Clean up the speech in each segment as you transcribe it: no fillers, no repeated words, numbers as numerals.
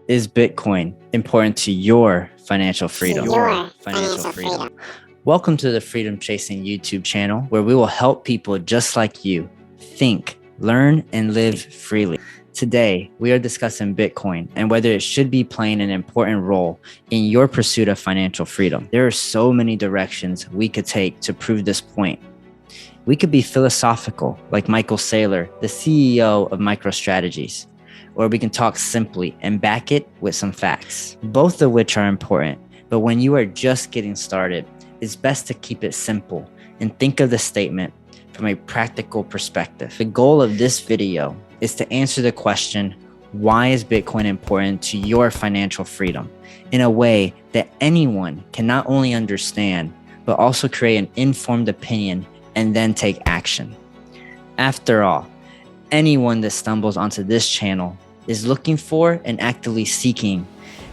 Is Bitcoin important to your financial freedom? Welcome to the Freedom Chasing YouTube channel, where we will help people just like you think, learn, and live freely. Today, we are discussing Bitcoin and whether it should be playing an important role in your pursuit of financial freedom. There are so many directions we could take to prove this point. We could be philosophical, like Michael Saylor, the CEO of MicroStrategies, or we can talk simply and back it with some facts, both of which are important. But when you are just getting started, it's best to keep it simple and think of the statement from a practical perspective. The goal of this video is to answer the question, why is Bitcoin important to your financial freedom, in a way that anyone can not only understand, but also create an informed opinion and then take action. After all, anyone that stumbles onto this channel is looking for and actively seeking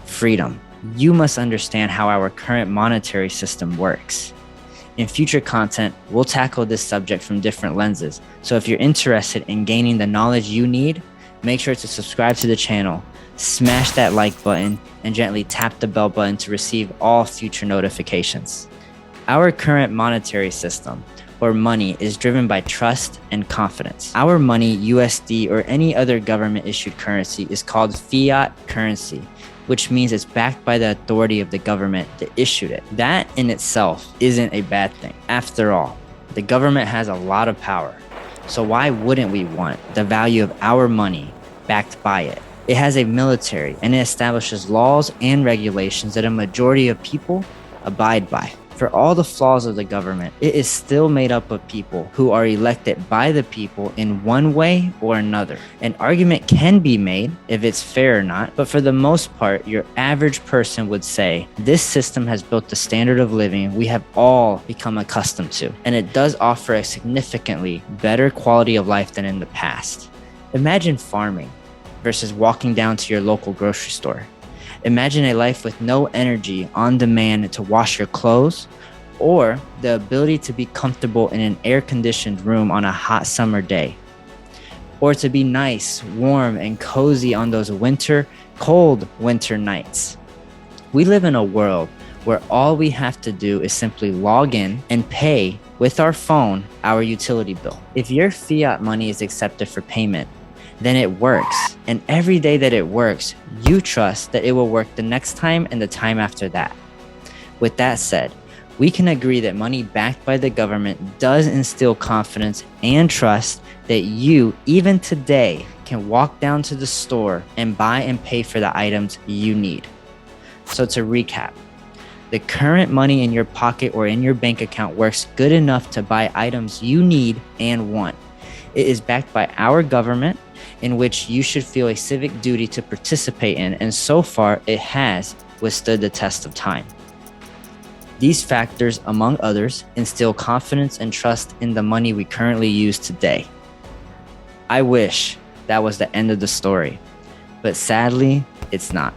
freedom. You must understand how our current monetary system works. In future content, we'll tackle this subject from different lenses. So if you're interested in gaining the knowledge you need, make sure to subscribe to the channel, smash that like button, and gently tap the bell button to receive all future notifications. Our current monetary system, or money, is driven by trust and confidence. Our money, USD, or any other government-issued currency is called fiat currency, which means it's backed by the authority of the government that issued it. That in itself isn't a bad thing. After all, the government has a lot of power. So why wouldn't we want the value of our money backed by it? It has a military and it establishes laws and regulations that a majority of people abide by. For all the flaws of the government, it is still made up of people who are elected by the people in one way or another. An argument can be made if it's fair or not, but for the most part, your average person would say, this system has built the standard of living we have all become accustomed to, and it does offer a significantly better quality of life than in the past. Imagine farming versus walking down to your local grocery store. Imagine a life with no energy on demand to wash your clothes, or the ability to be comfortable in an air-conditioned room on a hot summer day, or to be nice, warm, and cozy on those cold winter nights. We live in a world where all we have to do is simply log in and pay with our phone our utility bill. If your fiat money is accepted for payment, then it works. And every day that it works, you trust that it will work the next time and the time after that. With that said, we can agree that money backed by the government does instill confidence and trust that you, even today, can walk down to the store and buy and pay for the items you need. So to recap, the current money in your pocket or in your bank account works good enough to buy items you need and want. It is backed by our government, in which you should feel a civic duty to participate in, and so far it has withstood the test of time. These factors, among others, instill confidence and trust in the money we currently use today. I wish that was the end of the story, but sadly, it's not.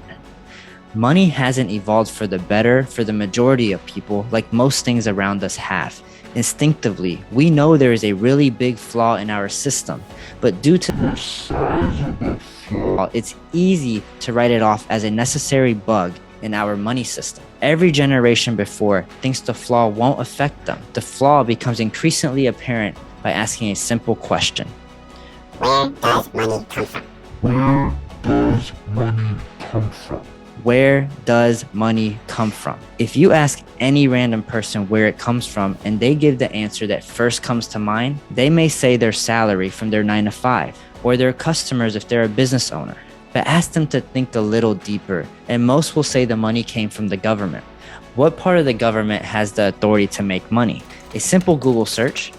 Money hasn't evolved for the better for the majority of people like most things around us have. Instinctively, we know there is a really big flaw in our system, but due to the size of the flaw, it's easy to write it off as a necessary bug in our money system. Every generation before thinks the flaw won't affect them. The flaw becomes increasingly apparent by asking a simple question. Where does money come from? Where does money come from? If you ask any random person where it comes from and they give the answer that first comes to mind, they may say their salary from their 9 to 5, or their customers if they're a business owner. But ask them to think a little deeper, and most will say the money came from the government. What part of the government has the authority to make money? A simple Google search,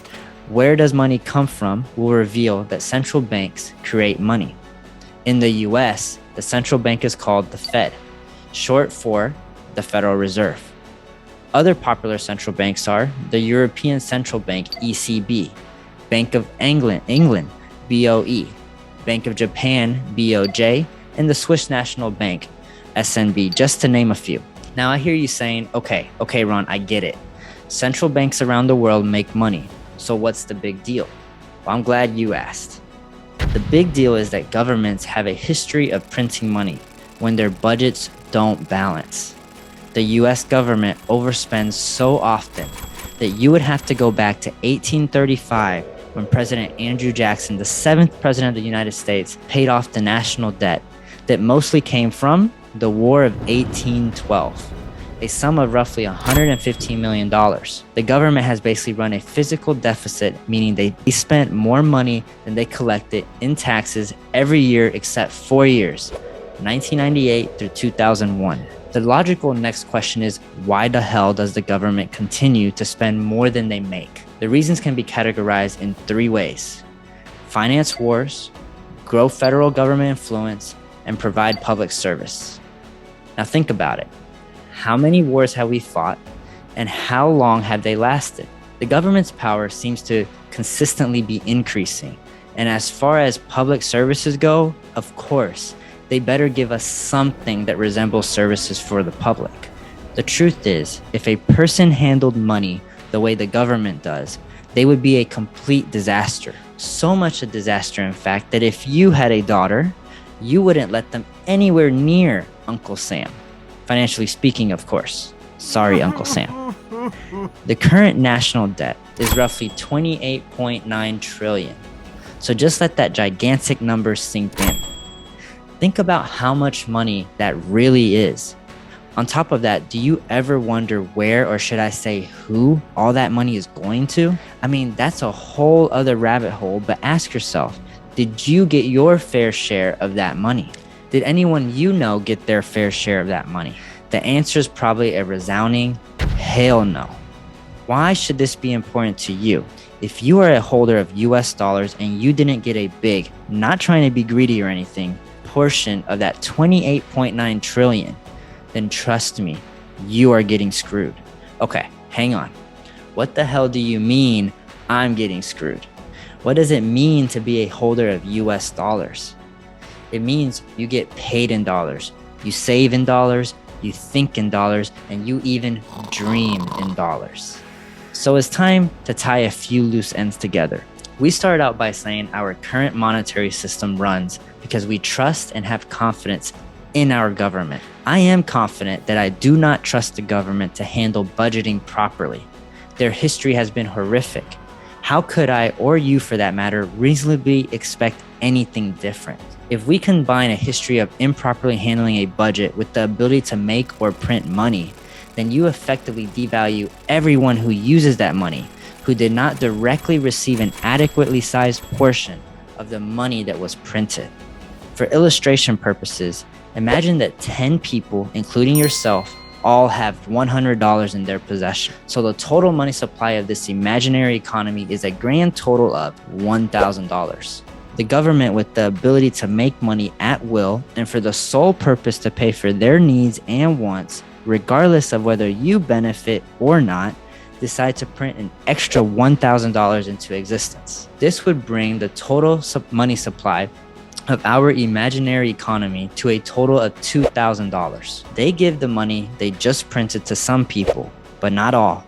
where does money come from, will reveal that central banks create money. In the US, the central bank is called the Fed, short for the Federal Reserve. Other popular central banks are the European Central Bank, ECB, Bank of England, BOE, Bank of Japan, BOJ, and the Swiss National Bank, SNB, just to name a few. Now I hear you saying, okay, Ron, I get it. Central banks around the world make money, so what's the big deal? Well, I'm glad you asked. The big deal is that governments have a history of printing money. when their budgets don't balance. The US government overspends so often that you would have to go back to 1835 when President Andrew Jackson, the 7th president of the United States, paid off the national debt that mostly came from the War of 1812, a sum of roughly $115 million. The government has basically run a physical deficit, meaning they spent more money than they collected in taxes every year except 4 years, 1998 through 2001. The logical next question is, why the hell does the government continue to spend more than they make? The reasons can be categorized in 3 ways: finance wars, grow federal government influence, and provide public service. Now think about it. How many wars have we fought, and how long have they lasted? The government's power seems to consistently be increasing. And as far as public services go, of course, they better give us something that resembles services for the public. The truth is, if a person handled money the way the government does, they would be a complete disaster. So much a disaster, in fact, that if you had a daughter, you wouldn't let them anywhere near Uncle Sam. Financially speaking, of course. Sorry, Uncle Sam. The current national debt is roughly $28.9 trillion. So just let that gigantic number sink in. Think about how much money that really is. On top of that, do you ever wonder where, or should I say who, all that money is going to? I mean, that's a whole other rabbit hole, but ask yourself, did you get your fair share of that money? Did anyone you know get their fair share of that money? The answer is probably a resounding hell no. Why should this be important to you? If you are a holder of US dollars and you didn't get a big, not trying to be greedy or anything, portion of that 28.9 trillion, then trust me, you are getting screwed. Okay, hang on. What the hell do you mean I'm getting screwed? What does it mean to be a holder of US dollars? It means you get paid in dollars, you save in dollars, you think in dollars, and you even dream in dollars. So it's time to tie a few loose ends together. We started out by saying our current monetary system runs because we trust and have confidence in our government. I am confident that I do not trust the government to handle budgeting properly. Their history has been horrific. How could I, or you for that matter, reasonably expect anything different? If we combine a history of improperly handling a budget with the ability to make or print money, then you effectively devalue everyone who uses that money, who did not directly receive an adequately sized portion of the money that was printed. For illustration purposes, imagine that 10 people, including yourself, all have $100 in their possession. So the total money supply of this imaginary economy is a grand total of $1,000. The government, with the ability to make money at will and for the sole purpose to pay for their needs and wants, regardless of whether you benefit or not, decide to print an extra $1,000 into existence. This would bring the total money supply of our imaginary economy to a total of $2,000. They give the money they just printed to some people, but not all,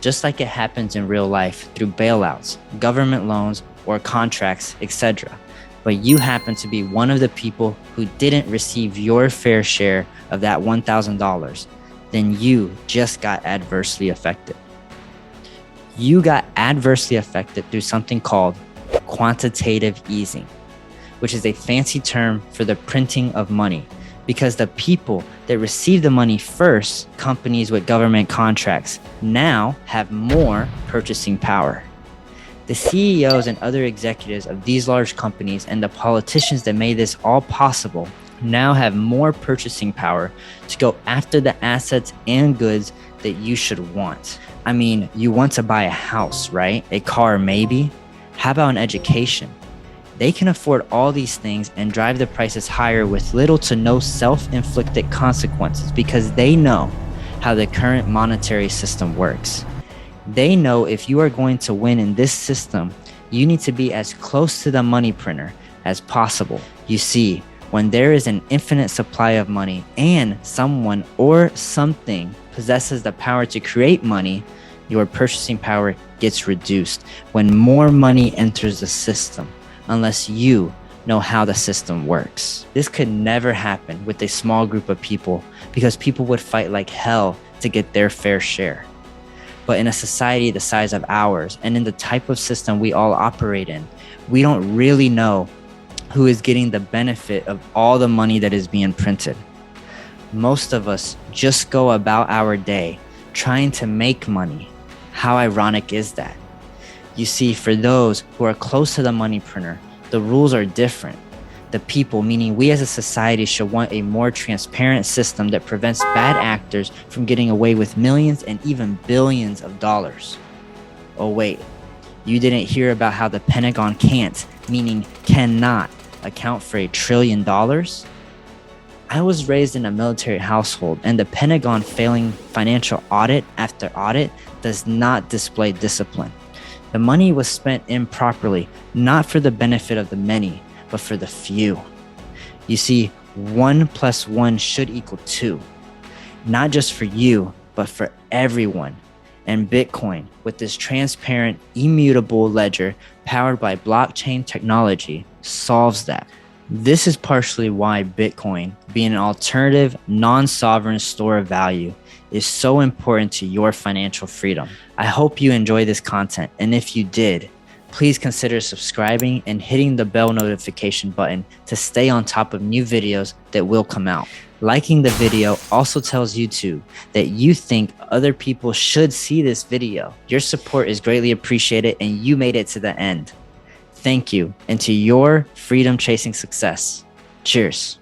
just like it happens in real life through bailouts, government loans, or contracts, etc. But you happen to be one of the people who didn't receive your fair share of that $1,000, then you just got adversely affected. You got adversely affected through something called quantitative easing, which is a fancy term for the printing of money, because the people that receive the money first, companies with government contracts, now have more purchasing power. The CEOs and other executives of these large companies and the politicians that made this all possible now have more purchasing power to go after the assets and goods that you should want. I mean, you want to buy a house, right? A car, maybe? How about an education? They can afford all these things and drive the prices higher with little to no self-inflicted consequences because they know how the current monetary system works. They know if you are going to win in this system, you need to be as close to the money printer as possible. You see, when there is an infinite supply of money and someone or something possesses the power to create money, your purchasing power gets reduced when more money enters the system, unless you, know how the system works. This could never happen with a small group of people because people would fight like hell to get their fair share. But in a society the size of ours and in the type of system we all operate in, we don't really know who is getting the benefit of all the money that is being printed. Most of us just go about our day trying to make money. How ironic is that? You see, for those who are close to the money printer, the rules are different. The people, meaning we as a society, should want a more transparent system that prevents bad actors from getting away with millions and even billions of dollars. Oh wait, you didn't hear about how the Pentagon can't, meaning cannot, account for $1 trillion? I was raised in a military household, and the Pentagon failing financial audit after audit does not display discipline. The money was spent improperly, not for the benefit of the many, but for the few. You see, 1 + 1 should equal 2, not just for you, but for everyone. And Bitcoin, with this transparent, immutable ledger powered by blockchain technology, solves that. This is partially why Bitcoin, being an alternative, non-sovereign store of value, is so important to your financial freedom. I hope you enjoy this content, and if you did, please consider subscribing and hitting the bell notification button to stay on top of new videos that will come out. Liking the video also tells YouTube that you think other people should see this video. Your support is greatly appreciated, and you made it to the end. Thank you, and to your freedom chasing success. Cheers.